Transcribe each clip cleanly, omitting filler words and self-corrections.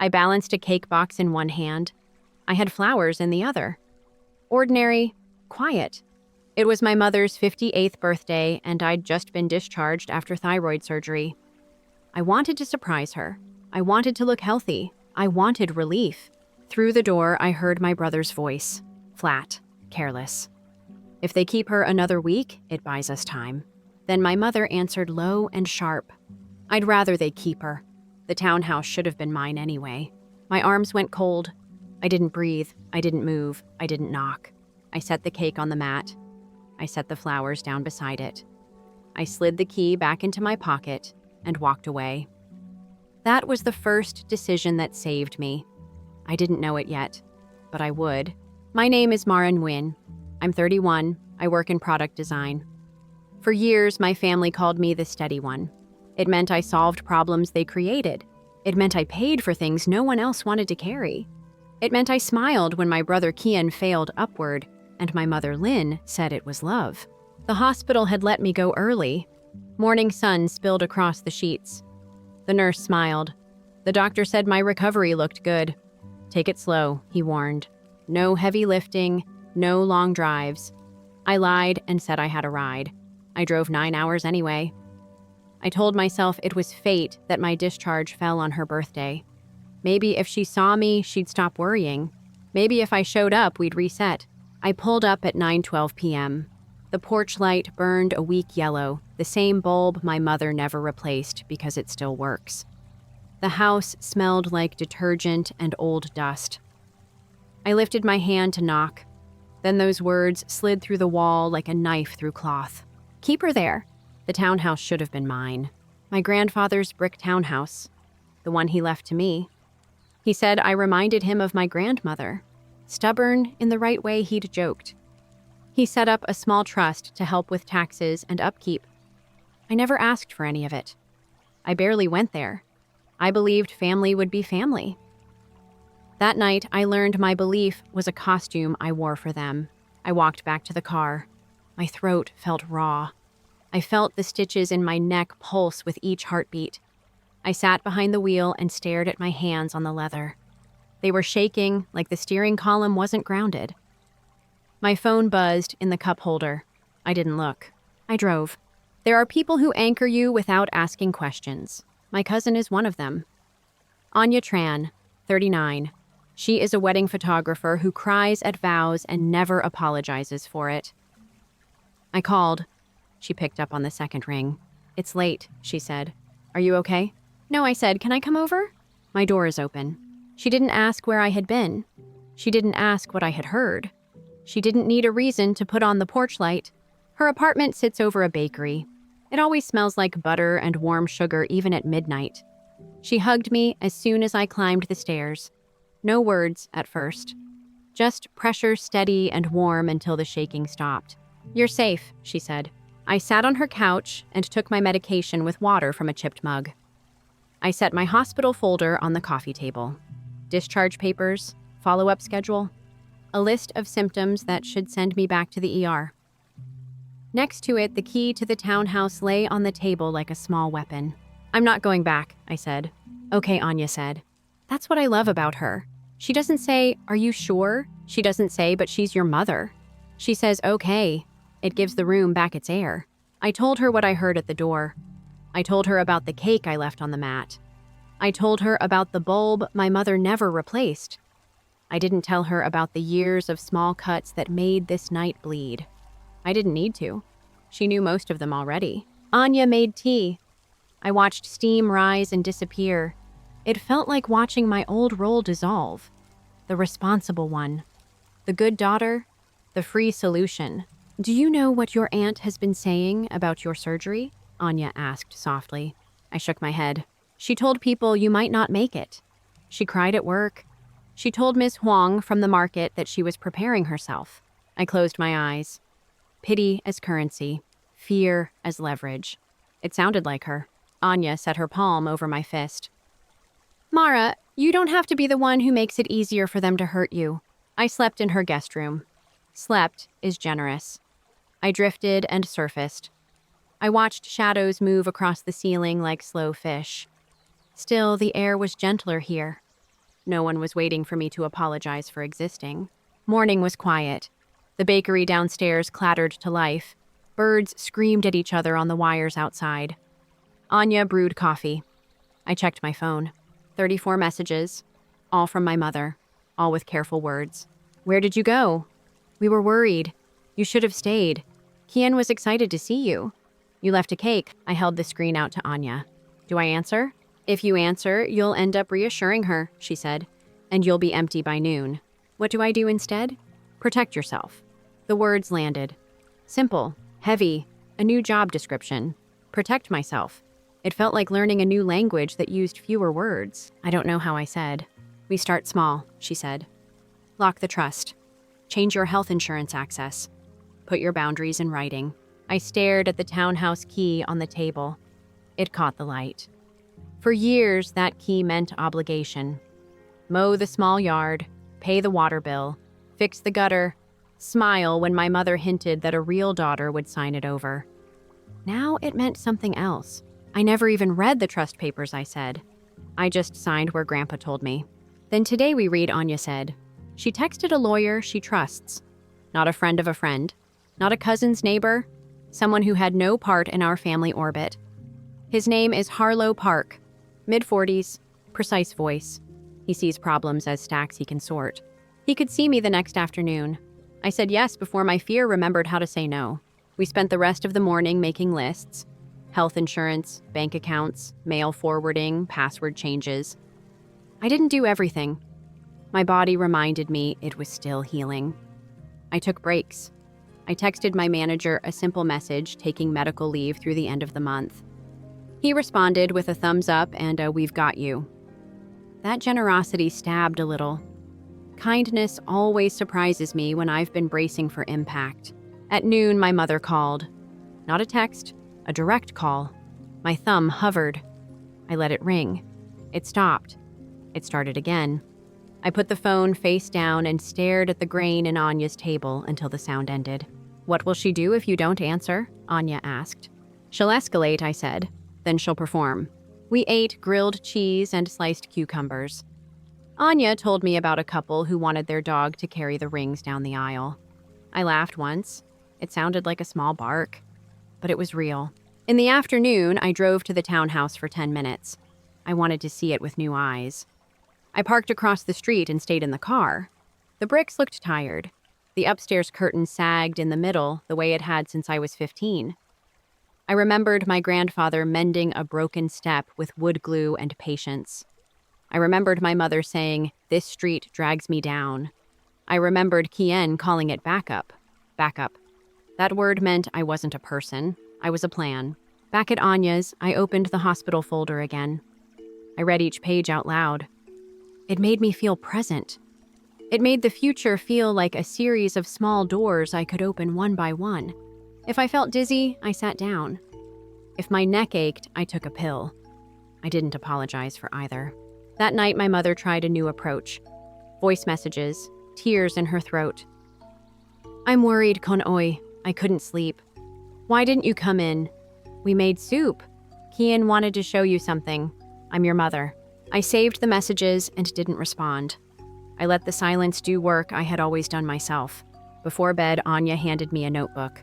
I balanced a cake box in one hand. I had flowers in the other. Ordinary, quiet. It was my mother's 58th birthday, and I'd just been discharged after thyroid surgery. I wanted to surprise her. I wanted to look healthy. I wanted relief. Through the door, I heard my brother's voice. Flat, careless. If they keep her another week, it buys us time. Then my mother answered low and sharp. I'd rather they keep her. The townhouse should have been mine anyway. My arms went cold. I didn't breathe. I didn't move. I didn't knock. I set the cake on the mat. I set the flowers down beside it. I slid the key back into my pocket and walked away. That was the first decision that saved me. I didn't know it yet, but I would. My name is Mara Nguyen. I'm 31. I work in product design. For years, my family called me the steady one. It meant I solved problems they created. It meant I paid for things no one else wanted to carry. It meant I smiled when my brother Kian failed upward, and my mother Lynn said it was love. The hospital had let me go early. Morning sun spilled across the sheets. The nurse smiled. The doctor said my recovery looked good. Take it slow, he warned. No heavy lifting, no long drives. I lied and said I had a ride. I drove 9 hours anyway. I told myself it was fate that my discharge fell on her birthday. Maybe if she saw me, she'd stop worrying. Maybe if I showed up, we'd reset. I pulled up at 9:12 p.m. The porch light burned a weak yellow, the same bulb my mother never replaced because it still works. The house smelled like detergent and old dust. I lifted my hand to knock. Then those words slid through the wall like a knife through cloth. Keep her there. The townhouse should have been mine. My grandfather's brick townhouse. The one he left to me. He said I reminded him of my grandmother. Stubborn in the right way he'd joked. He set up a small trust to help with taxes and upkeep. I never asked for any of it. I barely went there. I believed family would be family. That night, I learned my belief was a costume I wore for them. I walked back to the car. My throat felt raw. I felt the stitches in my neck pulse with each heartbeat. I sat behind the wheel and stared at my hands on the leather. They were shaking like the steering column wasn't grounded. My phone buzzed in the cup holder. I didn't look. I drove. There are people who anchor you without asking questions. My cousin is one of them. Anya Tran, 39. She is a wedding photographer who cries at vows and never apologizes for it. I called. She picked up on the second ring. It's late, she said. Are you okay? No, I said, can I come over? My door is open. She didn't ask where I had been. She didn't ask what I had heard. She didn't need a reason to put on the porch light. Her apartment sits over a bakery. It always smells like butter and warm sugar even at midnight. She hugged me as soon as I climbed the stairs. No words at first. Just pressure steady and warm until the shaking stopped. You're safe, she said. I sat on her couch and took my medication with water from a chipped mug. I set my hospital folder on the coffee table. Discharge papers, follow-up schedule, a list of symptoms that should send me back to the ER. Next to it, the key to the townhouse lay on the table like a small weapon. I'm not going back, I said. Okay, Anya said. That's what I love about her. She doesn't say, are you sure? She doesn't say, but she's your mother. She says, okay. It gives the room back its air. I told her what I heard at the door. I told her about the cake I left on the mat. I told her about the bulb my mother never replaced. I didn't tell her about the years of small cuts that made this night bleed. I didn't need to. She knew most of them already. Anya made tea. I watched steam rise and disappear. It felt like watching my old role dissolve. The responsible one. The good daughter. The free solution. Do you know what your aunt has been saying about your surgery? Anya asked softly. I shook my head. She told people you might not make it. She cried at work. She told Miss Huang from the market that she was preparing herself. I closed my eyes. Pity as currency. Fear as leverage. It sounded like her. Anya set her palm over my fist. Mara, you don't have to be the one who makes it easier for them to hurt you. I slept in her guest room. Slept is generous. I drifted and surfaced. I watched shadows move across the ceiling like slow fish. Still, the air was gentler here. No one was waiting for me to apologize for existing. Morning was quiet. The bakery downstairs clattered to life. Birds screamed at each other on the wires outside. Anya brewed coffee. I checked my phone. 34 messages, all from my mother, all with careful words. "Where did you go? We were worried. You should have stayed. Kian was excited to see you. You left a cake." I held the screen out to Anya. "Do I answer?" "If you answer, you'll end up reassuring her," she said, "and you'll be empty by noon." "What do I do instead?" "Protect yourself." The words landed. Simple, heavy, a new job description. Protect myself. It felt like learning a new language that used fewer words. I don't know how I said. "We start small," she said. "Lock the trust. Change your health insurance access. Put your boundaries in writing." I stared at the townhouse key on the table. It caught the light. For years, that key meant obligation. Mow the small yard, pay the water bill, fix the gutter, smile when my mother hinted that a real daughter would sign it over. Now it meant something else. "I never even read the trust papers," I said. "I just signed where Grandpa told me." Then today we read, Anya said. She texted a lawyer she trusts. Not a friend of a friend. Not a cousin's neighbor. Someone who had no part in our family orbit. His name is Harlow Park. Mid-40s, precise voice. He sees problems as stacks he can sort. He could see me the next afternoon. I said yes before my fear remembered how to say no. We spent the rest of the morning making lists. Health insurance, bank accounts, mail forwarding, password changes. I didn't do everything. My body reminded me it was still healing. I took breaks. I texted my manager a simple message taking medical leave through the end of the month. He responded with a thumbs up and a "we've got you." That generosity stabbed a little. Kindness always surprises me when I've been bracing for impact. At noon, my mother called. Not a text, a direct call. My thumb hovered. I let it ring. It stopped. It started again. I put the phone face down and stared at the grain in Anya's table until the sound ended. "What will she do if you don't answer?" Anya asked. "She'll escalate," I said. "Then she'll perform." We ate grilled cheese and sliced cucumbers. Anya told me about a couple who wanted their dog to carry the rings down the aisle. I laughed once. It sounded like a small bark, but it was real. In the afternoon, I drove to the townhouse for 10 minutes. I wanted to see it with new eyes. I parked across the street and stayed in the car. The bricks looked tired. The upstairs curtain sagged in the middle the way it had since I was 15. I remembered my grandfather mending a broken step with wood glue and patience. I remembered my mother saying, "This street drags me down." I remembered Kien calling it backup. Backup. That word meant I wasn't a person. I was a plan. Back at Anya's, I opened the hospital folder again. I read each page out loud. It made me feel present. It made the future feel like a series of small doors I could open one by one. If I felt dizzy, I sat down. If my neck ached, I took a pill. I didn't apologize for either. That night, my mother tried a new approach. Voice messages, tears in her throat. "I'm worried, Kon Oi. I couldn't sleep. Why didn't you come in? We made soup. Kian wanted to show you something. I'm your mother." I saved the messages and didn't respond. I let the silence do work I had always done myself. Before bed, Anya handed me a notebook.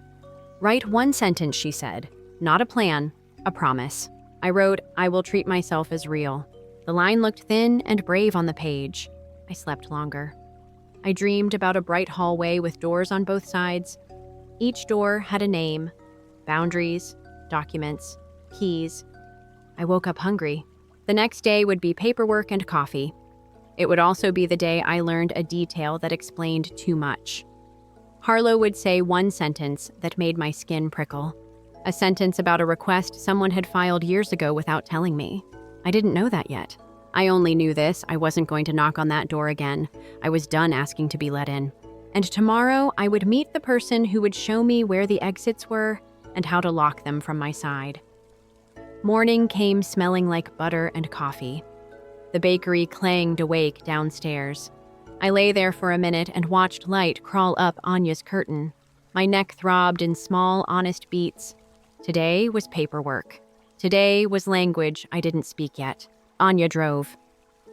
"Write one sentence," she said. "Not a plan, a promise." I wrote, "I will treat myself as real." The line looked thin and brave on the page. I slept longer. I dreamed about a bright hallway with doors on both sides. Each door had a name, boundaries, documents, keys. I woke up hungry. The next day would be paperwork and coffee. It would also be the day I learned a detail that explained too much. Harlow would say one sentence that made my skin prickle. A sentence about a request someone had filed years ago without telling me. I didn't know that yet. I only knew this. I wasn't going to knock on that door again. I was done asking to be let in. And tomorrow, I would meet the person who would show me where the exits were and how to lock them from my side. Morning came smelling like butter and coffee. The bakery clanged awake downstairs. I lay there for a minute and watched light crawl up Anya's curtain. My neck throbbed in small, honest beats. Today was paperwork. Today was language I didn't speak yet. Anya drove.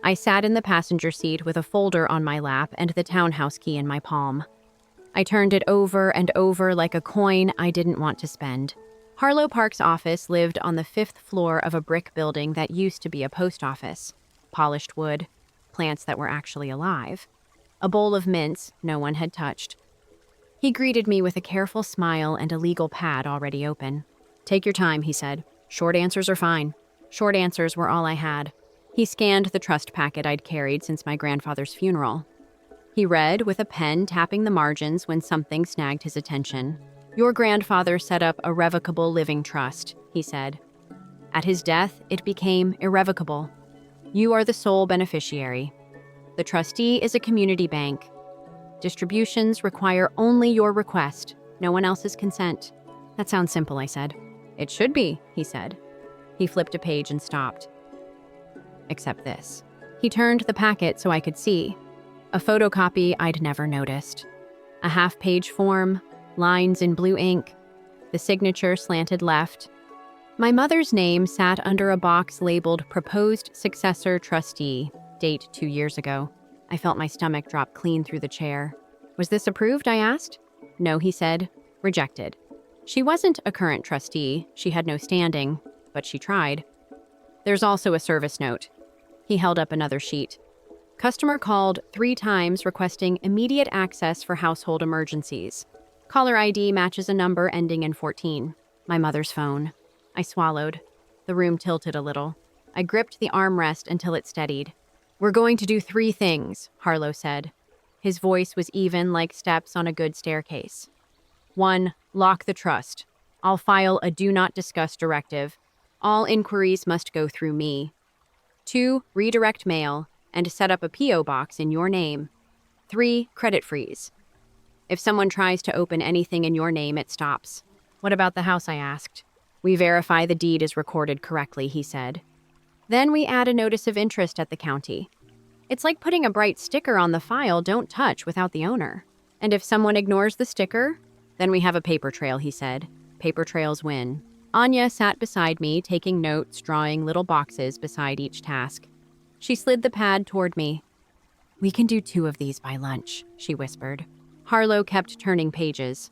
I sat in the passenger seat with a folder on my lap and the townhouse key in my palm. I turned it over and over like a coin I didn't want to spend. Harlow Park's office lived on the 5th floor of a brick building that used to be a post office. Polished wood, plants that were actually alive, a bowl of mints no one had touched. He greeted me with a careful smile and a legal pad already open. "Take your time," he said. "Short answers are fine." Short answers were all I had. He scanned the trust packet I'd carried since my grandfather's funeral. He read with a pen, tapping the margins when something snagged his attention. "Your grandfather set up a revocable living trust," he said. "At his death, it became irrevocable. You are the sole beneficiary. The trustee is a community bank. Distributions require only your request, no one else's consent." "That sounds simple," I said. "It should be," he said. He flipped a page and stopped. Except this. He turned the packet so I could see. A photocopy I'd never noticed. A half-page form, lines in blue ink, the signature slanted left. My mother's name sat under a box labeled Proposed Successor Trustee, date 2 years ago. I felt my stomach drop clean through the chair. "Was this approved?" I asked. "No," he said. "Rejected." She wasn't a current trustee, she had no standing, but she tried. "There's also a service note." He held up another sheet. "Customer called 3 times requesting immediate access for household emergencies. Caller ID matches a number ending in 14. My mother's phone." I swallowed. The room tilted a little. I gripped the armrest until it steadied. "We're going to do 3 things," Harlow said. His voice was even like steps on a good staircase. 1, lock the trust. I'll file a do not discuss directive. All inquiries must go through me. 2, redirect mail and set up a P.O. box in your name. 3, credit freeze. If someone tries to open anything in your name, it stops." "What about the house?" I asked. "We verify the deed is recorded correctly," he said. "Then we add a notice of interest at the county. It's like putting a bright sticker on the file, 'Don't touch,' without the owner. And if someone ignores the sticker, then we have a paper trail," he said. "Paper trails win." Anya sat beside me, taking notes, drawing little boxes beside each task. She slid the pad toward me. "We can do 2 of these by lunch," she whispered. Harlow kept turning pages.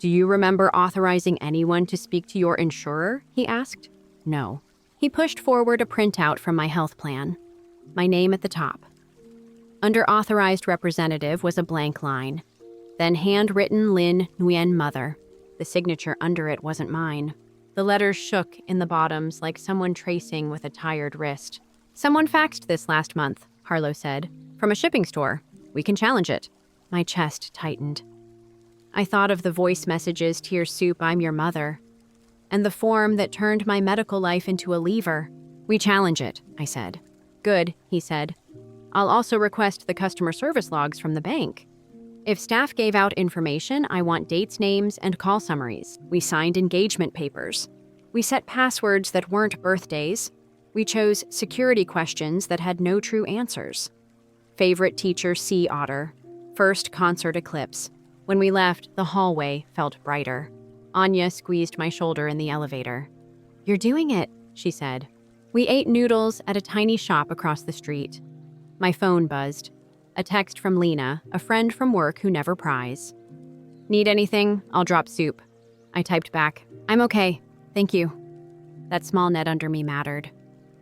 "Do you remember authorizing anyone to speak to your insurer?" he asked. "No." He pushed forward a printout from my health plan. My name at the top. Under authorized representative was a blank line. Then handwritten Lin Nguyen Mother. The signature under it wasn't mine. The letters shook in the bottoms like someone tracing with a tired wrist. "Someone faxed this last month," Harlow said. "From a shipping store. We can challenge it." My chest tightened. I thought of the voice messages, "Tear soup, I'm your mother," and the form that turned my medical life into a lever. "We challenge it," I said. "Good," he said. "I'll also request the customer service logs from the bank. If staff gave out information, I want dates, names, and call summaries." We signed engagement papers. We set passwords that weren't birthdays. We chose security questions that had no true answers. Favorite teacher, Sea Otter. First concert eclipse. When we left, the hallway felt brighter. Anya squeezed my shoulder in the elevator. "You're doing it," she said. We ate noodles at a tiny shop across the street. My phone buzzed. A text from Lena, a friend from work who never pries. "Need anything? I'll drop soup." I typed back, "I'm okay, thank you." That small net under me mattered.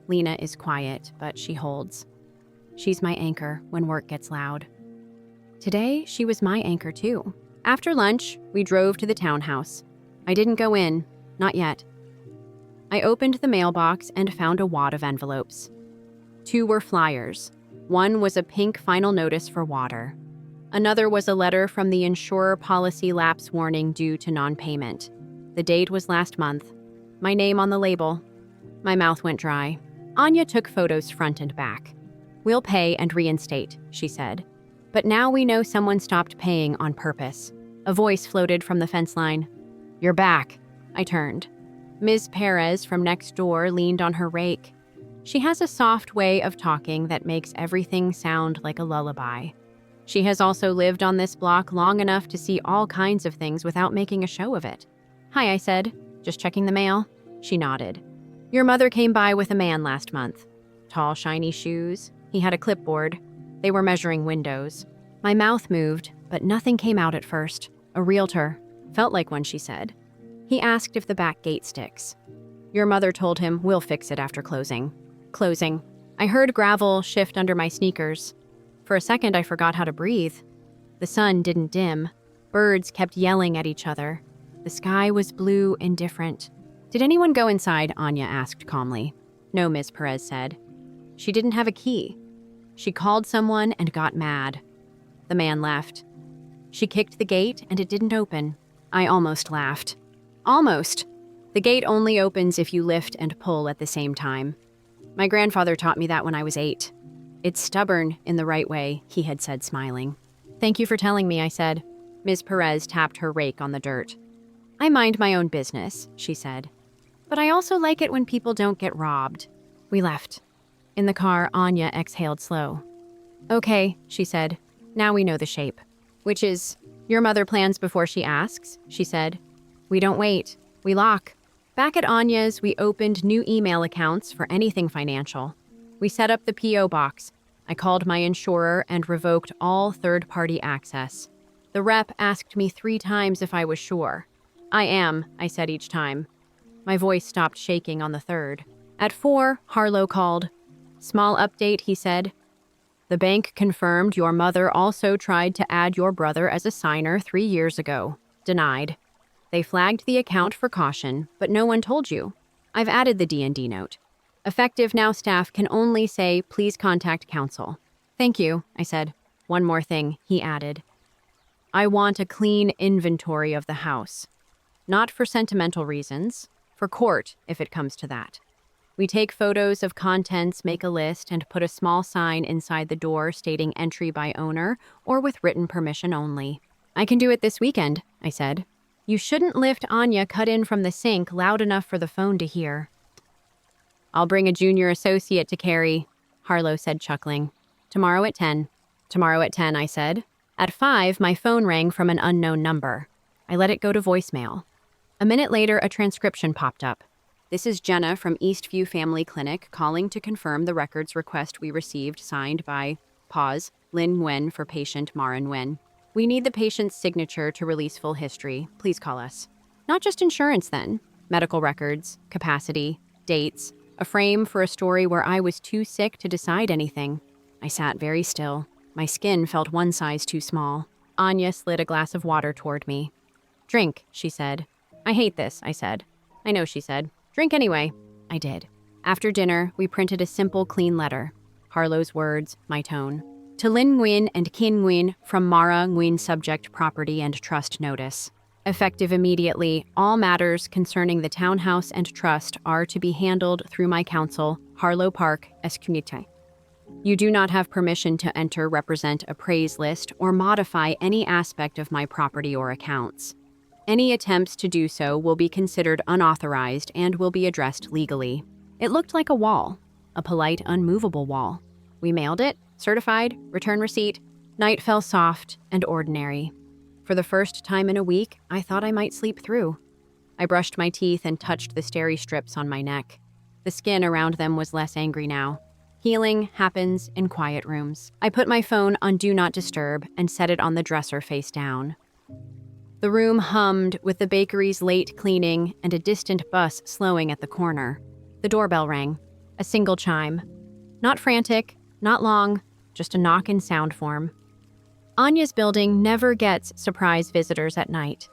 Lena is quiet, but she holds. She's my anchor when work gets loud. Today, she was my anchor too. After lunch, we drove to the townhouse. I didn't go in, not yet. I opened the mailbox and found a wad of envelopes. 2 were flyers. One was a pink final notice for water. Another was a letter from the insurer policy lapse warning due to non-payment. The date was last month. My name on the label. My mouth went dry. Anya took photos front and back. "We'll pay and reinstate," she said. But now we know someone stopped paying on purpose. A voice floated from the fence line. "You're back." I turned. Ms. Perez from next door leaned on her rake. She has a soft way of talking that makes everything sound like a lullaby. She has also lived on this block long enough to see all kinds of things without making a show of it. "Hi," I said. "Just checking the mail?" She nodded. "Your mother came by with a man last month. Tall, shiny shoes. He had a clipboard. They were measuring windows. My mouth moved, but nothing came out at first. A realtor. Felt like one, she said. He asked if the back gate sticks. Your mother told him, we'll fix it after closing. Closing. I heard gravel shift under my sneakers. For a second, I forgot how to breathe. The sun didn't dim. Birds kept yelling at each other. The sky was blue and different. Did anyone go inside? Anya asked calmly. No, Ms. Perez said. She didn't have a key. She called someone and got mad. The man left. She kicked the gate and it didn't open. I almost laughed. Almost. The gate only opens if you lift and pull at the same time. My grandfather taught me that when I was 8. It's stubborn in the right way, he had said, smiling. Thank you for telling me, I said. Ms. Perez tapped her rake on the dirt. I mind my own business, she said. But I also like it when people don't get robbed. We left. In the car, Anya exhaled slow. Okay, she said. Now we know the shape. Which is, your mother plans before she asks, she said. We don't wait. We lock. Back at Anya's, we opened new email accounts for anything financial. We set up the P.O. box. I called my insurer and revoked all third-party access. The rep asked me 3 times if I was sure. I am, I said each time. My voice stopped shaking on the 3rd. At 4, Harlow called. Small update, he said. The bank confirmed your mother also tried to add your brother as a signer 3 years ago. Denied. They flagged the account for caution, but no one told you. I've added the D&D note. Effective now, staff can only say, please contact counsel. Thank you, I said. One more thing, he added. I want a clean inventory of the house. Not for sentimental reasons, for court, if it comes to that. We take photos of contents, make a list, and put a small sign inside the door stating entry by owner or with written permission only. I can do it this weekend, I said. You shouldn't lift Anya cut in from the sink loud enough for the phone to hear. I'll bring a junior associate to carry, Harlow said, chuckling. Tomorrow at 10. Tomorrow at 10, I said. At 5, my phone rang from an unknown number. I let it go to voicemail. A minute later, a transcription popped up. This is Jenna from Eastview Family Clinic calling to confirm the records request we received signed by, Lin Nguyen for patient Mara Nguyen. We need the patient's signature to release full history. Please call us. Not just insurance then. Medical records, capacity, dates, a frame for a story where I was too sick to decide anything. I sat very still. My skin felt one size too small. Anya slid a glass of water toward me. Drink, she said. I hate this, I said. I know, she said. Drink anyway. I did. After dinner, we printed a simple, clean letter. Harlow's words, my tone. To Lin Nguyen and Kin Nguyen from Mara Nguyen Subject Property and Trust Notice. Effective immediately, all matters concerning the townhouse and trust are to be handled through my counsel, Harlow Park, Escunite. You do not have permission to enter, represent, appraise list, or modify any aspect of my property or accounts. Any attempts to do so will be considered unauthorized and will be addressed legally. It looked like a wall, a polite, unmovable wall. We mailed it, certified, return receipt. Night fell soft and ordinary. For the first time in a week, I thought I might sleep through. I brushed my teeth and touched the steri strips on my neck. The skin around them was less angry now. Healing happens in quiet rooms. I put my phone on Do Not Disturb and set it on the dresser face down. The room hummed with the bakery's late cleaning and a distant bus slowing at the corner. The doorbell rang. A single chime. Not frantic, not long, just a knock in sound form. Anya's building never gets surprise visitors at night.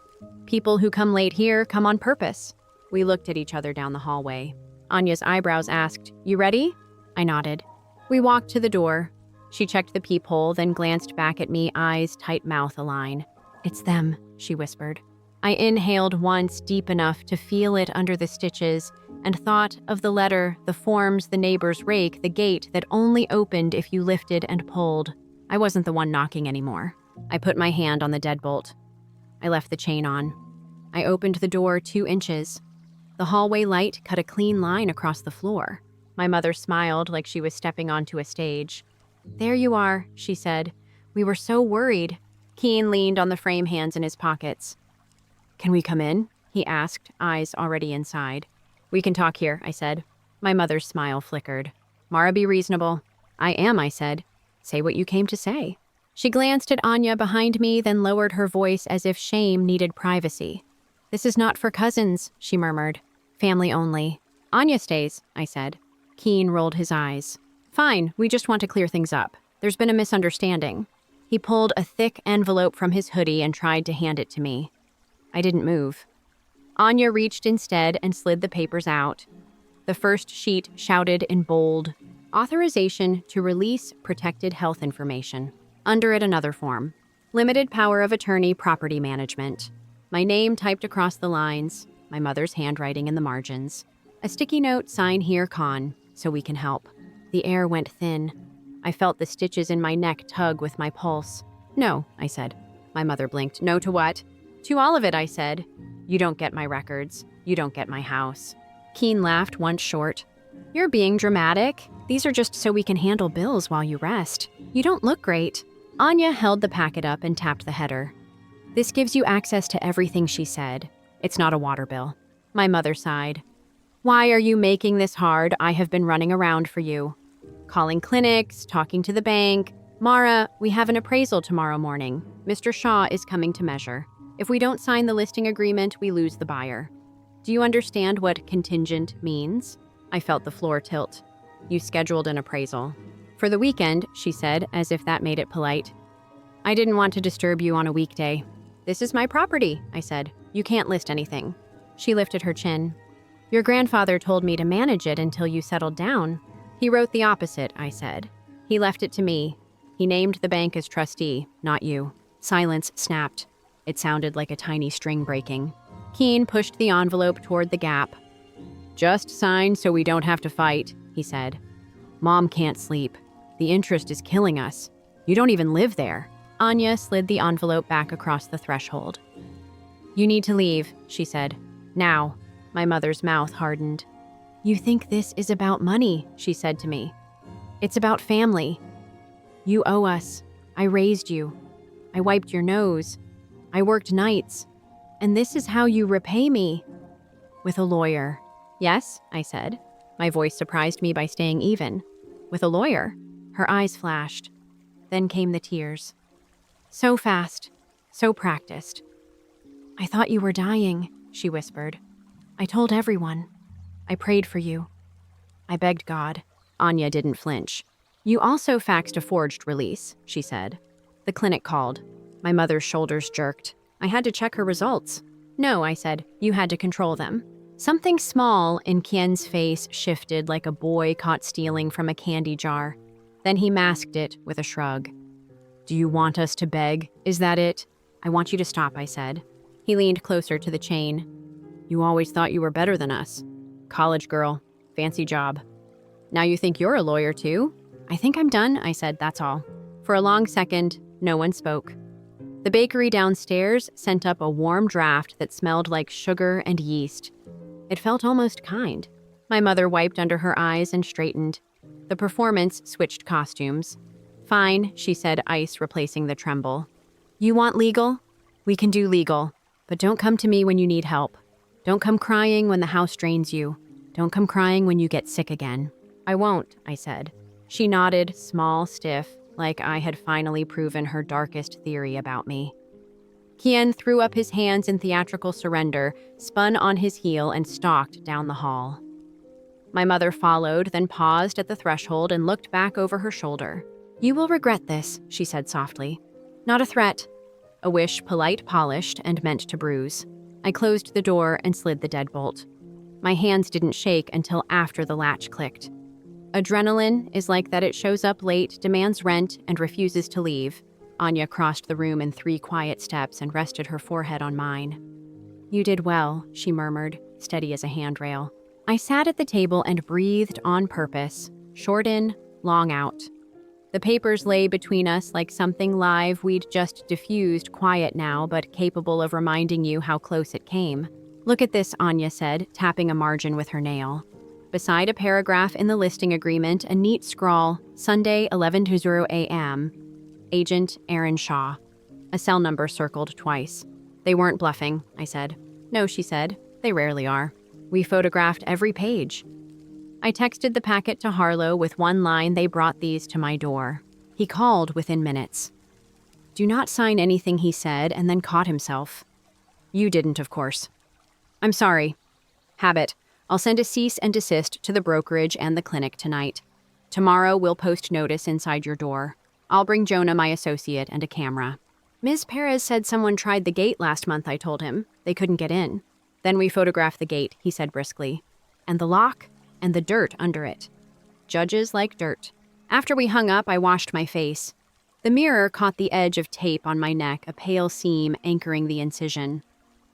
People who come late here come on purpose. We looked at each other down the hallway. Anya's eyebrows asked, "You ready?" I nodded. We walked to the door. She checked the peephole, then glanced back at me, eyes tight, mouth align. "It's them," she whispered. I inhaled once deep enough to feel it under the stitches and thought of the letter, the forms, the neighbor's rake, the gate that only opened if you lifted and pulled. I wasn't the one knocking anymore. I put my hand on the deadbolt. I left the chain on. I opened the door 2 inches. The hallway light cut a clean line across the floor. My mother smiled like she was stepping onto a stage. "There you are," she said. "We were so worried." Keen leaned on the frame hands in his pockets. "Can we come in?" he asked, eyes already inside. "We can talk here," I said. My mother's smile flickered. "Mara, be reasonable." I am, I said. Say what you came to say. She glanced at Anya behind me, then lowered her voice as if shame needed privacy. This is not for cousins, she murmured. Family only. Anya stays, I said. Keen rolled his eyes. Fine, we just want to clear things up. There's been a misunderstanding. He pulled a thick envelope from his hoodie and tried to hand it to me. I didn't move. Anya reached instead and slid the papers out. The first sheet shouted in bold, "Authorization to release protected health information." Under it, another form. Limited power of attorney property management. My name typed across the lines, my mother's handwriting in the margins. A sticky note, sign here, Con, so we can help. The air went thin. I felt the stitches in my neck tug with my pulse. No, I said. My mother blinked. No to what? To all of it, I said. You don't get my records. You don't get my house. Keen laughed once short. You're being dramatic. These are just so we can handle bills while you rest. You don't look great. Anya held the packet up and tapped the header. This gives you access to everything, she said. It's not a water bill. My mother sighed. Why are you making this hard? I have been running around for you. Calling clinics, talking to the bank. Mara, we have an appraisal tomorrow morning. Mr. Shaw is coming to measure. If we don't sign the listing agreement, we lose the buyer. Do you understand what contingent means? I felt the floor tilt. You scheduled an appraisal. For the weekend, she said, as if that made it polite. I didn't want to disturb you on a weekday. This is my property, I said. You can't list anything. She lifted her chin. Your grandfather told me to manage it until you settled down. He wrote the opposite, I said. He left it to me. He named the bank as trustee, not you. Silence snapped. It sounded like a tiny string breaking. Keen pushed the envelope toward the gap. Just sign so we don't have to fight, he said. Mom can't sleep. The interest is killing us. You don't even live there. Anya slid the envelope back across the threshold. You need to leave, she said. Now. My mother's mouth hardened. You think this is about money, she said to me. It's about family. You owe us. I raised you. I wiped your nose. I worked nights. And this is how you repay me. With a lawyer. Yes, I said. My voice surprised me by staying even. With a lawyer. Her eyes flashed. Then came the tears. So fast. So practiced. I thought you were dying, she whispered. I told everyone. I prayed for you. I begged God. Anya didn't flinch. You also faxed a forged release, she said. The clinic called. My mother's shoulders jerked. I had to check her results. No, I said. You had to control them. Something small in Kien's face shifted like a boy caught stealing from a candy jar. Then he masked it with a shrug. Do you want us to beg? Is that it? I want you to stop, I said. He leaned closer to the chain. You always thought you were better than us. College girl. Fancy job. Now you think you're a lawyer too? I think I'm done, I said, that's all. For a long second, no one spoke. The bakery downstairs sent up a warm draft that smelled like sugar and yeast. It felt almost kind. My mother wiped under her eyes and straightened. The performance switched costumes. Fine, she said, ice replacing the tremble. You want legal? We can do legal. But don't come to me when you need help. Don't come crying when the house drains you. Don't come crying when you get sick again. I won't, I said. She nodded, small, stiff, like I had finally proven her darkest theory about me. Kien threw up his hands in theatrical surrender, spun on his heel, and stalked down the hall. My mother followed, then paused at the threshold and looked back over her shoulder. You will regret this, she said softly. Not a threat. A wish polite, polished, and meant to bruise. I closed the door and slid the deadbolt. My hands didn't shake until after the latch clicked. Adrenaline is like that. It shows up late, demands rent, and refuses to leave. Anya crossed the room in 3 quiet steps and rested her forehead on mine. You did well, she murmured, steady as a handrail. I sat at the table and breathed on purpose, short in, long out. The papers lay between us like something live we'd just diffused, quiet now, but capable of reminding you how close it came. Look at this, Anya said, tapping a margin with her nail. Beside a paragraph in the listing agreement, a neat scrawl, Sunday, 11:20 a.m., Agent Aaron Shaw. A cell number circled twice. They weren't bluffing, I said. No, she said. They rarely are. We photographed every page. I texted the packet to Harlow with one line: "They brought these to my door." He called within minutes. "Do not sign anything," he said, and then caught himself. "You didn't, of course." "I'm sorry." "Habit. I'll send a cease and desist to the brokerage and the clinic tonight. Tomorrow we'll post notice inside your door. I'll bring Jonah, my associate, and a camera." "Ms. Perez said someone tried the gate last month," I told him. "They couldn't get in." "Then we photographed the gate," he said briskly. "And the lock, and the dirt under it. Judges like dirt." After we hung up, I washed my face. The mirror caught the edge of tape on my neck, a pale seam anchoring the incision.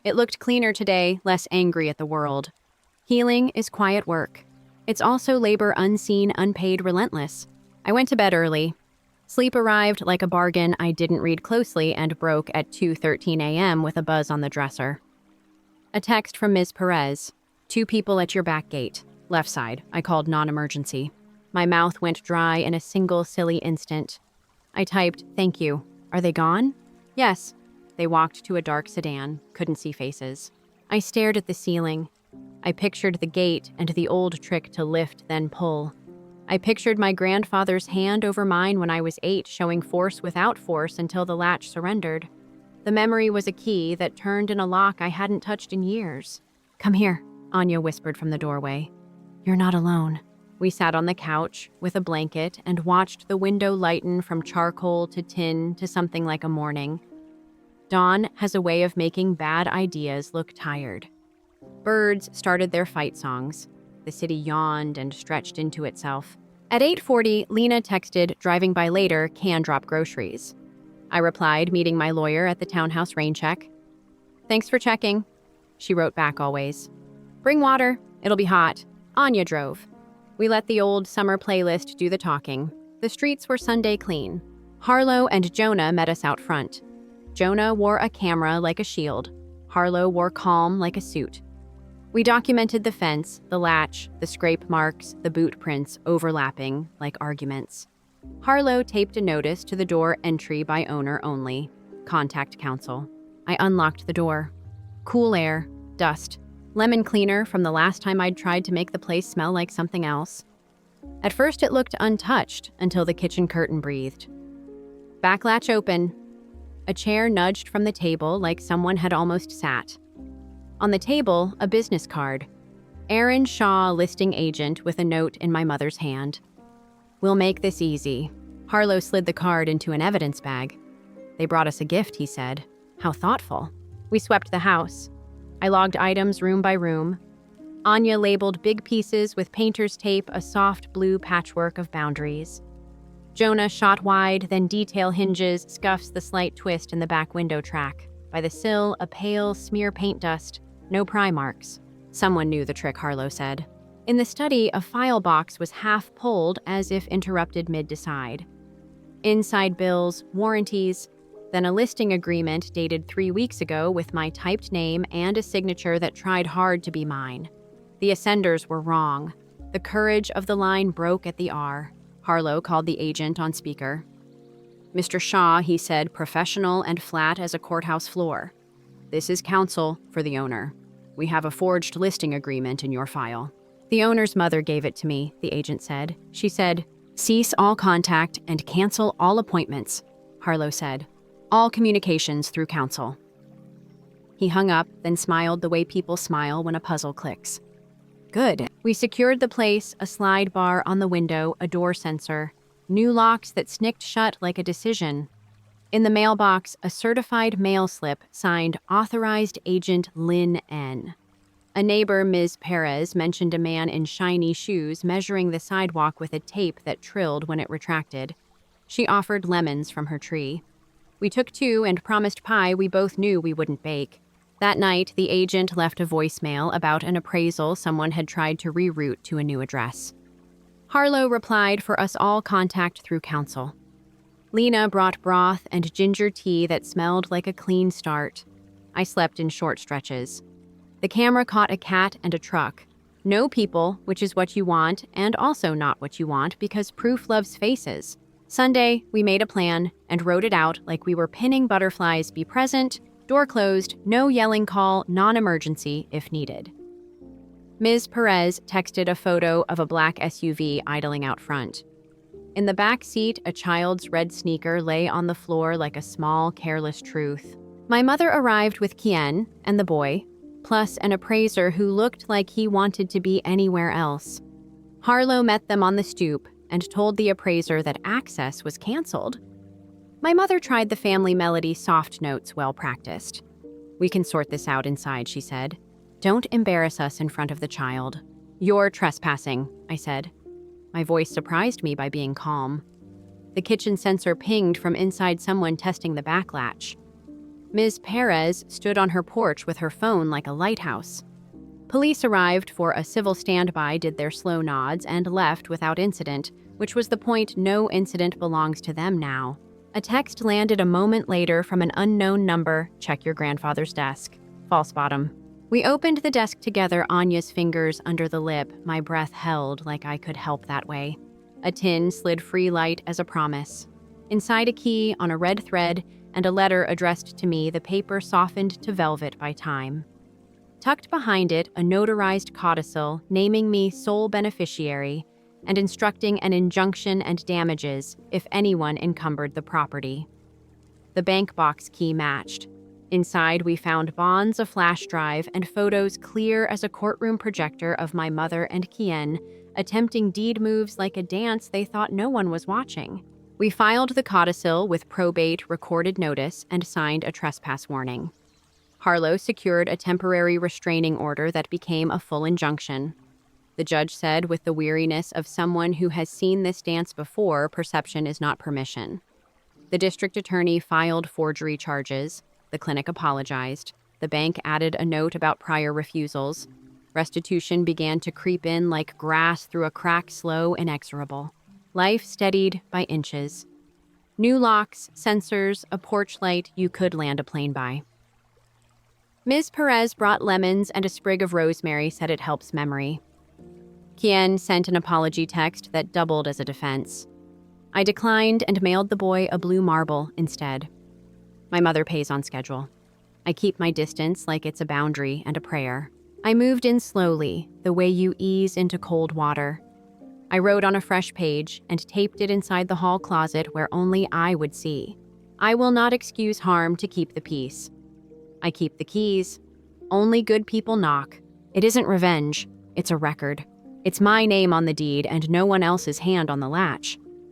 It looked cleaner today, less angry at the world. Healing is quiet work. It's also labor unseen, unpaid, relentless. I went to bed early. Sleep arrived like a bargain I didn't read closely and broke at 2:13 a.m. with a buzz on the dresser. A text from Ms. Perez. "2 people at your back gate. Left side." I called non-emergency. My mouth went dry in a single silly instant. I typed, "Thank you. Are they gone?" "Yes." They walked to a dark sedan. Couldn't see faces. I stared at the ceiling. I pictured the gate and the old trick to lift, then pull. I pictured my grandfather's hand over mine when I was 8, showing force without force until the latch surrendered. The memory was a key that turned in a lock I hadn't touched in years. "Come here," Anya whispered from the doorway. "You're not alone." We sat on the couch with a blanket and watched the window lighten from charcoal to tin to something like a morning. Dawn has a way of making bad ideas look tired. Birds started their fight songs. The city yawned and stretched into itself. At 8:40, Lena texted, "Driving by later, can drop groceries." I replied, "Meeting my lawyer at the townhouse rain check." "Thanks for checking." She wrote back always. "Bring water. It'll be hot." Anya drove. We let the old summer playlist do the talking. The streets were Sunday clean. Harlow and Jonah met us out front. Jonah wore a camera like a shield. Harlow wore calm like a suit. We documented the fence, the latch, the scrape marks, the boot prints overlapping like arguments. Harlow taped a notice to the door: "Entry by owner only. Contact counsel." I unlocked the door. Cool air, dust, lemon cleaner from the last time I'd tried to make the place smell like something else. At first it looked untouched until the kitchen curtain breathed. Back latch open. A chair nudged from the table like someone had almost sat. On the table, a business card. Aaron Shaw, listing agent, with a note in my mother's hand. "We'll make this easy." Harlow slid the card into an evidence bag. "They brought us a gift," he said. "How thoughtful." We swept the house. I logged items room by room. Anya labeled big pieces with painter's tape, a soft blue patchwork of boundaries. Jonah shot wide, then detail hinges, scuffs, the slight twist in the back window track. By the sill, a pale smear paint dust. No pry marks. Someone knew the trick, Harlow said. In the study, a file box was half pulled as if interrupted mid-decide. Inside bills, warranties, then a listing agreement dated 3 weeks ago with my typed name and a signature that tried hard to be mine. The ascenders were wrong. The courage of the line broke at the R. Harlow called the agent on speaker. "Mr. Shaw," he said, professional and flat as a courthouse floor. "This is counsel for the owner. We have a forged listing agreement in your file." "The owner's mother gave it to me," the agent said. She said, "Cease all contact and cancel all appointments," Harlow said. "All communications through counsel." He hung up, then smiled the way people smile when a puzzle clicks. Good. We secured the place, a slide bar on the window, a door sensor, new locks that snicked shut like a decision. In the mailbox, a certified mail slip signed Authorized Agent Lynn N. A neighbor, Ms. Perez, mentioned a man in shiny shoes measuring the sidewalk with a tape that trilled when it retracted. She offered lemons from her tree. We took 2 and promised pie we both knew we wouldn't bake. That night, the agent left a voicemail about an appraisal someone had tried to reroute to a new address. Harlow replied for us all contact through counsel. Lena brought broth and ginger tea that smelled like a clean start. I slept in short stretches. The camera caught a cat and a truck. No people, which is what you want, and also not what you want because proof loves faces. Sunday, we made a plan and wrote it out like we were pinning butterflies: be present, door closed, no yelling call, non-emergency if needed. Ms. Perez texted a photo of a black SUV idling out front. In the back seat, a child's red sneaker lay on the floor like a small, careless truth. My mother arrived with Kien and the boy, plus an appraiser who looked like he wanted to be anywhere else. Harlow met them on the stoop and told the appraiser that access was canceled. My mother tried the family melody soft notes well practiced. "We can sort this out inside," she said. "Don't embarrass us in front of the child." "You're trespassing," I said. My voice surprised me by being calm. The kitchen sensor pinged from inside someone testing the back latch. Ms. Perez stood on her porch with her phone like a lighthouse. Police arrived for a civil standby, did their slow nods, and left without incident, which was the point. No incident belongs to them now. A text landed a moment later from an unknown number. "Check your grandfather's desk. False bottom." We opened the desk together, Anya's fingers under the lip, my breath held like I could help that way. A tin slid free light as a promise. Inside a key on a red thread and a letter addressed to me, the paper softened to velvet by time. Tucked behind it, a notarized codicil naming me sole beneficiary and instructing an injunction and damages if anyone encumbered the property. The bank box key matched. Inside, we found bonds, a flash drive, and photos clear as a courtroom projector of my mother and Kien, attempting deed moves like a dance they thought no one was watching. We filed the codicil with probate recorded notice and signed a trespass warning. Harlow secured a temporary restraining order that became a full injunction. The judge said, with the weariness of someone who has seen this dance before, perception is not permission. The district attorney filed forgery charges. The clinic apologized. The bank added a note about prior refusals. Restitution began to creep in like grass through a crack, slow, inexorable. Life steadied by inches. New locks, sensors, a porch light you could land a plane by. Ms. Perez brought lemons and a sprig of rosemary, said it helps memory. Kien sent an apology text that doubled as a defense. I declined and mailed the boy a blue marble instead. My mother pays on schedule. I keep my distance like it's a boundary and a prayer. I moved in slowly, the way you ease into cold water. I wrote on a fresh page and taped it inside the hall closet where only I would see. I will not excuse harm to keep the peace. I keep the keys. Only good people knock. It isn't revenge. It's a record. It's my name on the deed and no one else's hand on the latch.